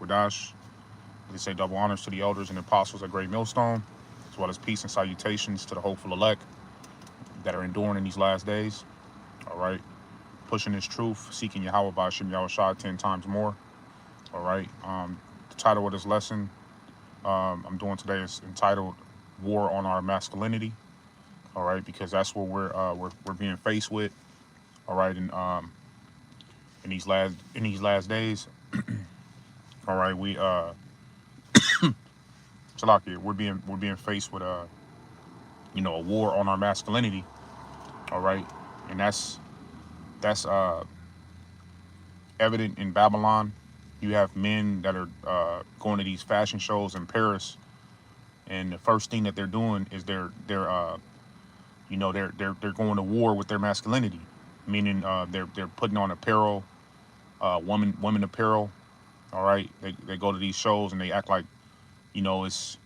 Wadash. They say double honors to the elders and apostles at Great Millstone, as well as peace and salutations to the hopeful elect that are enduring in these last days. All right. Pushing this truth, seeking Yahweh by Shem Yahushua 10 times more. All right. The title of this lesson I'm doing today is entitled "War on Our Masculinity." All right, because that's what we're being faced with. All right, and in these last days. All right, Salakia, we're being faced with a war on our masculinity. All right, and that's evident in Babylon. You have men that are going to these fashion shows in Paris, and the first thing that they're doing is they're going to war with their masculinity, meaning they're putting on apparel, women apparel. All right, they go to these shows and they act like it's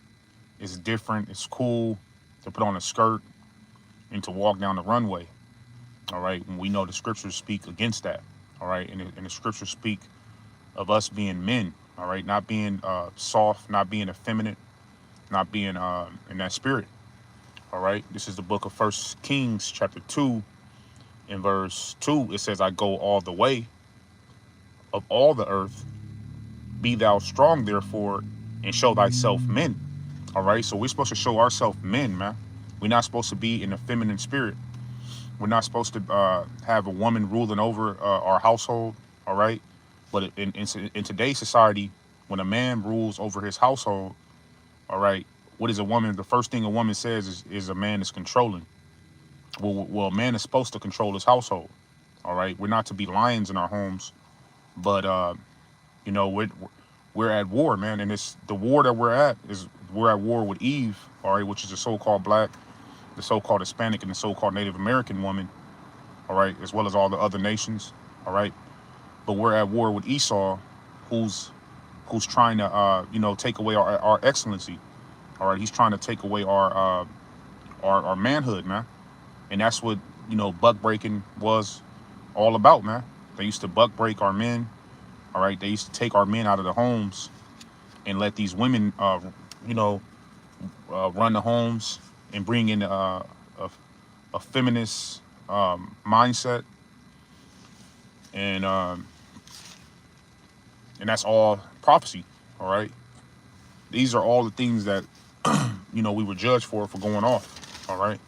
different, it's cool to put on a skirt and to walk down the runway. All right, and we know the scriptures speak against that. All right, and the scriptures speak of us being men. All right, not being soft, not being effeminate, not being in that spirit. All right, this is the book of First Kings, chapter 2, in verse 2. It says, "I go all the way of all the earth. Be thou strong, therefore, and show thyself men." All right, so we're supposed to show ourselves men, man. We're not supposed to be in a feminine spirit. We're not supposed to have a woman ruling over our household. All right, but in today's society, when a man rules over his household, all right, what is a woman? The first thing a woman says is a man is controlling. Well, a man is supposed to control his household. All right, we're not to be lions in our homes, but we're at war, man, and it's the war that we're at war with Eve, all right, which is the so-called black, the so-called Hispanic, and the so-called Native American woman, all right, as well as all the other nations, all right, but we're at war with Esau, who's trying to take away our excellency, all right. He's trying to take away our manhood, man, and that's what buck breaking was all about, man. They used to buck break our men. All right, they used to take our men out of the homes and let these women, run the homes and bring in a feminist mindset, and that's all prophecy. All right, these are all the things that we were judged for going off. All right,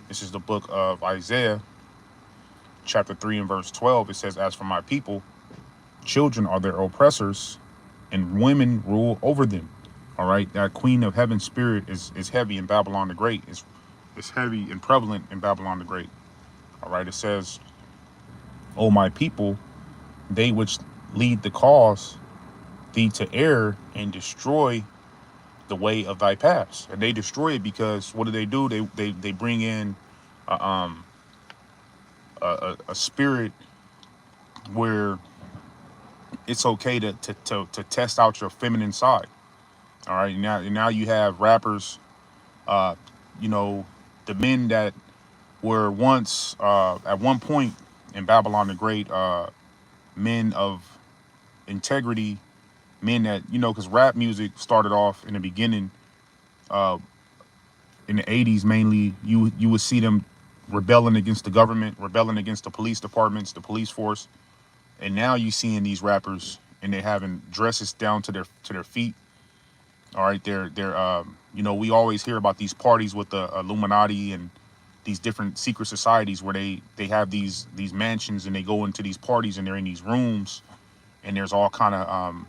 this is the book of Isaiah, chapter 3 and verse 12. It says, "As for my people, children are their oppressors, and women rule over them." All right, that queen of heaven spirit is heavy in Babylon the Great. It's heavy and prevalent in Babylon the Great. All right, it says, "O my people, they which lead the cause thee to err and destroy the way of thy paths." And they destroy it because what do? They bring in a spirit where it's okay to test out your feminine side. All right, now you have rappers, the men that were once at one point in Babylon the Great, men of integrity, men that because rap music started off in the beginning, in the 80s mainly. You would see them rebelling against the government, rebelling against the police departments, the police force. And now you seeing these rappers and they having dresses down to their feet. All right, they're we always hear about these parties with the Illuminati and these different secret societies where they have these mansions and they go into these parties and they're in these rooms and there's all kind of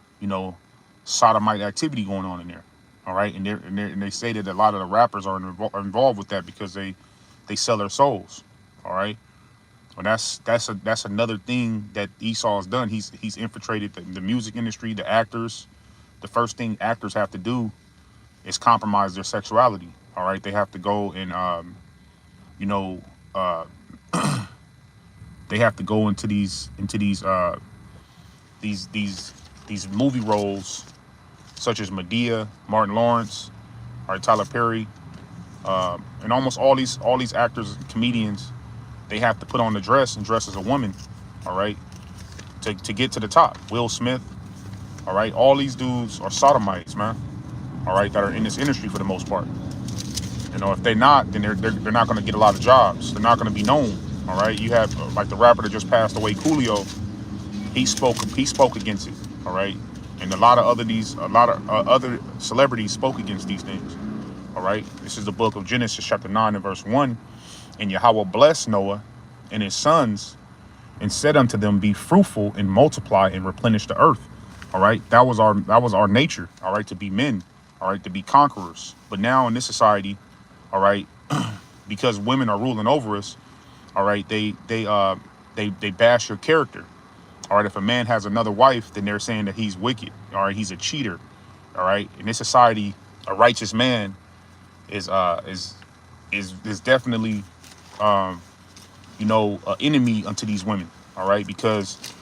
sodomite activity going on in there. All right, and they say that a lot of the rappers are involved with that because they sell their souls. All right. Well, that's another thing that Esau has done. He's infiltrated the music industry, the actors. The first thing actors have to do is compromise their sexuality. All right, they have to go and they have to go into these movie roles such as Medea, Martin Lawrence, all right, Tyler Perry, and almost all these actors and comedians. They have to put on the dress and dress as a woman, all right, to get to the top. Will Smith, All right, all these dudes are sodomites, man. All right, that are in this industry for the most part. You know, if they're not, then they're not going to get a lot of jobs. They're not going to be known. All right, you have like the rapper that just passed away, Coolio. He spoke against it. All right, and a lot of other celebrities spoke against these things. All right, this is the book of Genesis, chapter 9 and verse 1. And Yahweh blessed Noah and his sons and said unto them, be fruitful and multiply and replenish the earth. All right, that was our nature. All right, to be men. All right, to be conquerors. But now in this society, all right, because women are ruling over us, all right, they bash your character. All right, if a man has another wife, then they're saying that he's wicked. All right, he's a cheater. All right, in this society, a righteous man is definitely an enemy unto these women. All right, because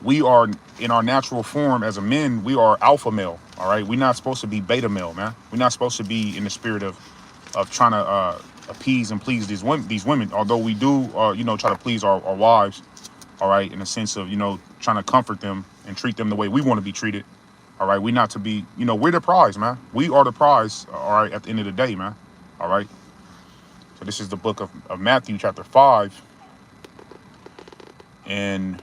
we are in our natural form as a men, we are alpha male. All right, we're not supposed to be beta male, man. We're not supposed to be in the spirit of trying to appease and please these women. Although we do, try to please our wives. All right, in the sense of trying to comfort them and treat them the way we want to be treated. All right, we're not to be, we're the prize, man. We are the prize. All right, at the end of the day, man. All right. So this is the book of Matthew, chapter 5, and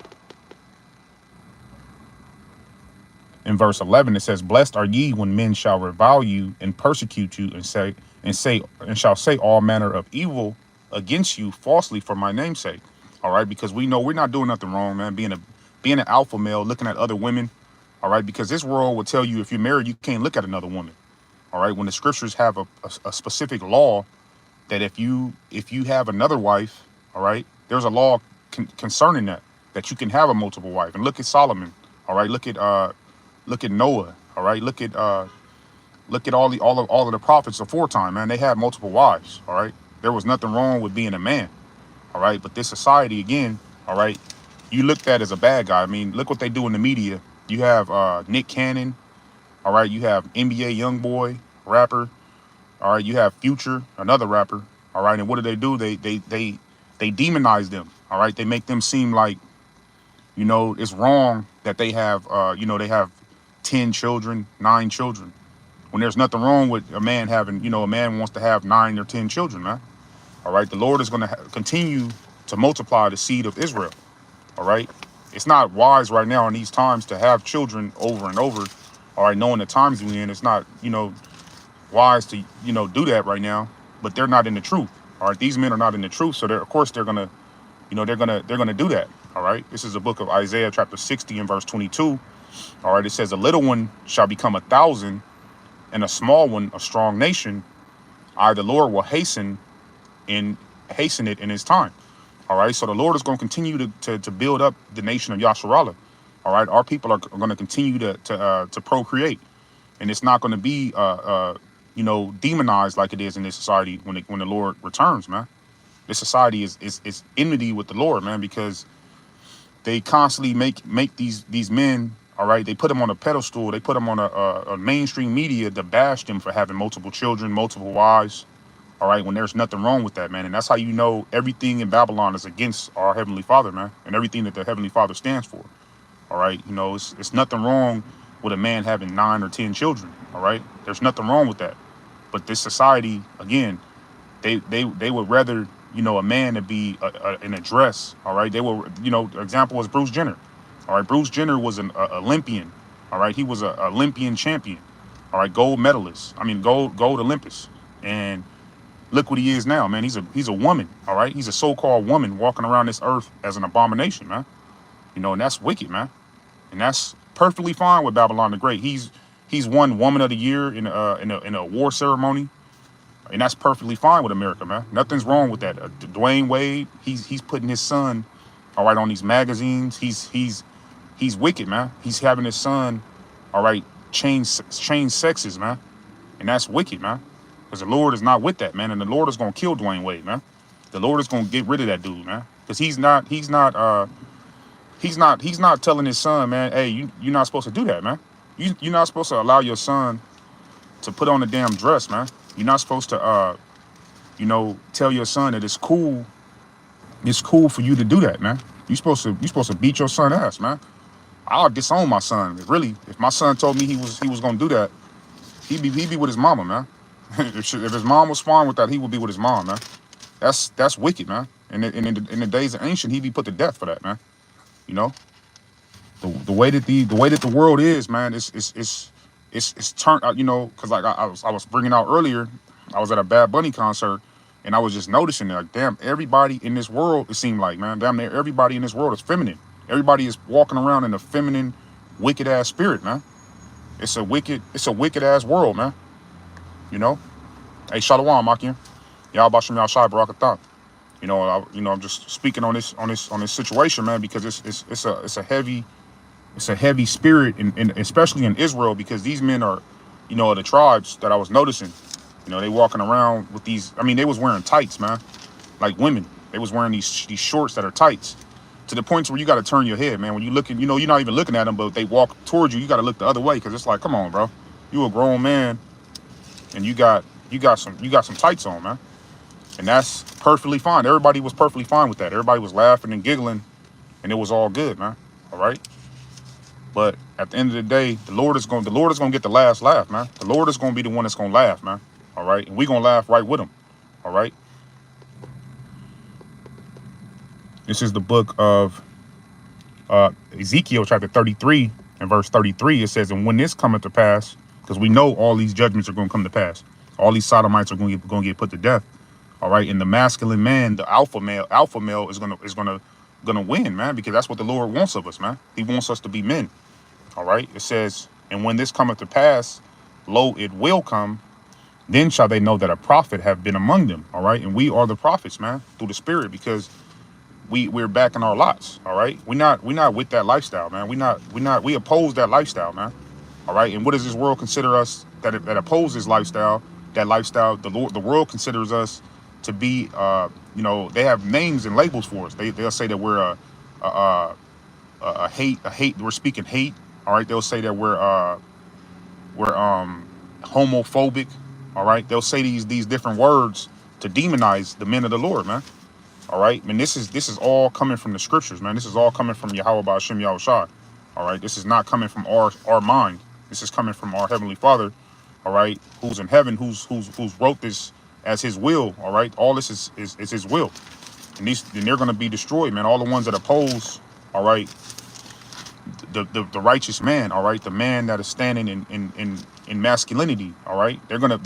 in verse 11 it says, blessed are ye when men shall revile you and persecute you and shall say all manner of evil against you falsely for my name's sake. All right, because we know we're not doing nothing wrong, man. Being an alpha male, looking at other women. All right, because this world will tell you if you're married, you can't look at another woman. All right, when the scriptures have a specific law that if you have another wife, all right, there's a law concerning that you can have a multiple wife. And look at Solomon. All right, look at Noah. All right, look at all of the prophets aforetime, man. They had multiple wives. All right, there was nothing wrong with being a man. All right, but this society again, all right, you looked at as a bad guy. I mean, look what they do in the media. You have Nick Cannon. All right, you have NBA YoungBoy, rapper. All right, you have Future, another rapper. All right, and what do? They demonize them. All right, they make them seem like, it's wrong that they have, they have 10 children, 9 children. When there's nothing wrong with a man having, a man wants to have 9 or 10 children, man. All right, the Lord is going to continue to multiply the seed of Israel. All right, it's not wise right now in these times to have children over and over. All right, knowing the times we're in, it's not, wise to, do that right now. But they're not in the truth. All right, these men are not in the truth, so of course they're gonna, they're gonna do that. All right, this is the book of Isaiah, chapter 60 and verse 22. All right, it says, a little one shall become 1,000, and a small one a strong nation. The Lord will hasten it in his time. All right, so the Lord is going to continue to build up the nation of Yasharallah. All right, our people are going to continue to procreate, and it's not going to be demonized like it is in this society when the Lord returns, man. This society is enmity with the Lord, man, because they constantly make these men. All right, they put them on a pedestal. They put them on a mainstream media to bash them for having multiple children, multiple wives. All right, when there's nothing wrong with that, man. And that's how you know everything in Babylon is against our Heavenly Father, man, and everything that the Heavenly Father stands for. All right, it's nothing wrong with a man having 9 or 10 children. All right, there's nothing wrong with that. But this society, again, they would rather, a man to be in a dress. All right, they were, example was Bruce Jenner. All right, Bruce Jenner was an Olympian. All right, he was an Olympian champion. All right, gold medalist. I mean, gold Olympus. And look what he is now, man. He's a woman. All right, he's a so-called woman walking around this earth as an abomination, man. And that's wicked, man. And that's perfectly fine with Babylon the Great. He's won Woman of the Year in a award ceremony, and that's perfectly fine with America, man. Nothing's wrong with that. Dwayne Wade, he's putting his son, all right, on these magazines. He's wicked, man. He's having his son, all right, change sexes, man, and that's wicked, man. Because the Lord is not with that, man, and the Lord is gonna kill Dwayne Wade, man. The Lord is gonna get rid of that dude, man, because he's not telling his son, man, hey, you're not supposed to do that, man. You're not supposed to allow your son to put on a damn dress, man. You're not supposed to, tell your son that it's cool for you to do that, man. You're supposed to beat your son ass, man. I'll disown my son. Really, if my son told me he was gonna do that, he'd be with his mama, man. If his mom was fine with that, he would be with his mom, man. That's wicked, man. And in the days of ancient, he'd be put to death for that, man. You know, the way that the world is, man, it's turned out. You know, because like I was bringing out earlier, I was at a Bad Bunny concert, and I was just noticing that, like, damn, everybody in this world, it seemed like, man, damn near everybody in this world is feminine. Everybody is walking around in a feminine, wicked ass spirit, man. It's a wicked ass world, man. You know. Hey, Shalom, Makim. Y'all Bashim y'all Shai Barakatah. You know, I'm just speaking on this situation, man, because it's a heavy spirit, in especially in Israel, because these men are, you know, the tribes that I was noticing. You know, they walking around with these. I mean, they was wearing tights, man, like women. They was wearing these shorts that are tights, to the point where you got to turn your head, man. When you looking, you know, you're not even looking at them, but they walk towards you, you got to look the other way, because it's like, come on, bro, you a grown man, and you got some tights on, man. And that's perfectly fine. Everybody was perfectly fine with that. Everybody was laughing and giggling, and it was all good, man. All right. But at the end of the day, the Lord is gonna get the last laugh, man. The Lord is gonna be the one that's gonna laugh, man. All right. And we're gonna laugh right with him. All right. This is the book of Ezekiel chapter 33 and verse 33. It says, and when this cometh to pass, because we know all these judgments are going to come to pass. All these sodomites are going to get put to death. All right, and the masculine man, the alpha male is gonna win, man, because that's what the Lord wants of us, man. He wants us to be men. All right. It says, and when this cometh to pass, lo, it will come. Then shall they know that a prophet have been among them. All right, and we are the prophets, man, through the Spirit, because we're back in our lots. All right, we're not with that lifestyle, man. We oppose that lifestyle, man. All right, and what does this world consider us that opposes lifestyle? That lifestyle, the world considers us to be, you know, they have names and labels for us. They'll say that we're a hate. We're speaking hate. All right. They'll say that we're homophobic. All right. They'll say these different words to demonize the men of the Lord, man. All right. And this is all coming from the scriptures, man. This is all coming from Yahweh Ba'Shem Yahushai. All right. This is not coming from our mind. This is coming from our Heavenly Father. All right. Who's in heaven? Who's wrote this as his will. All right. All this is his will. And they're going to be destroyed, man. All the ones that oppose, all right, the righteous man, all right, the man that is standing in masculinity, all right, they're gonna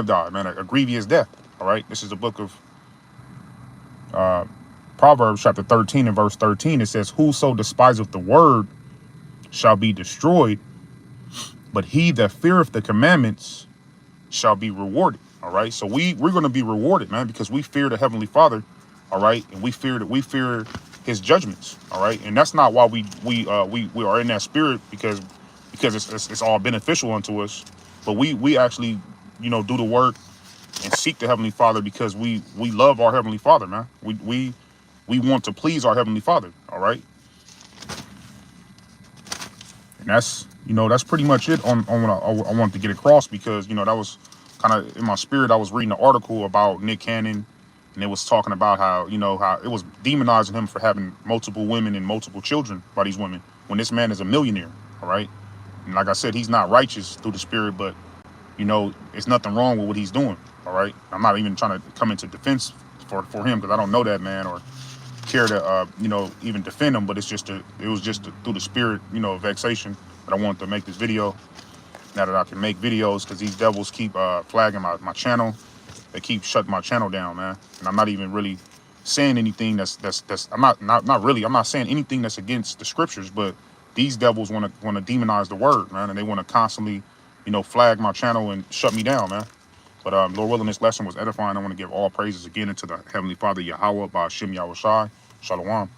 die, man, a grievous death. All right. This is the book of Proverbs chapter 13 and verse 13. It says, whoso despiseth the word shall be destroyed, but he that feareth the commandments shall be rewarded. All right. So we're going to be rewarded, man, because we fear the Heavenly Father. All right. And we fear his judgments. All right. And that's not why we are in that spirit, because it's all beneficial unto us. But we actually, you know, do the work and seek the Heavenly Father because we love our Heavenly Father, man. We want to please our Heavenly Father. All right. And that's, you know, that's pretty much it on what I wanted to get across, because, you know, that was kind of in my spirit. I was reading an article about Nick Cannon, and it was talking about how, you know, how it was demonizing him for having multiple women and multiple children by these women, when this man is a millionaire. All right. And like I said, he's not righteous through the spirit, but, you know, it's nothing wrong with what he's doing. All right. I'm not even trying to come into defense for him, because I don't know that man or care to, you know, even defend him. But it was just through the spirit, you know, vexation that I wanted to make this video. Now that I can make videos, because these devils keep flagging my channel. They keep shutting my channel down, man. And I'm not even really saying anything that's I'm not saying anything that's against the scriptures, but these devils want to demonize the word, man, and they want to constantly, you know, flag my channel and shut me down, man. But Lord willing, this lesson was edifying. I want to give all praises again into the Heavenly Father, Yahweh, Ba'Shem Yahushai. Shalom.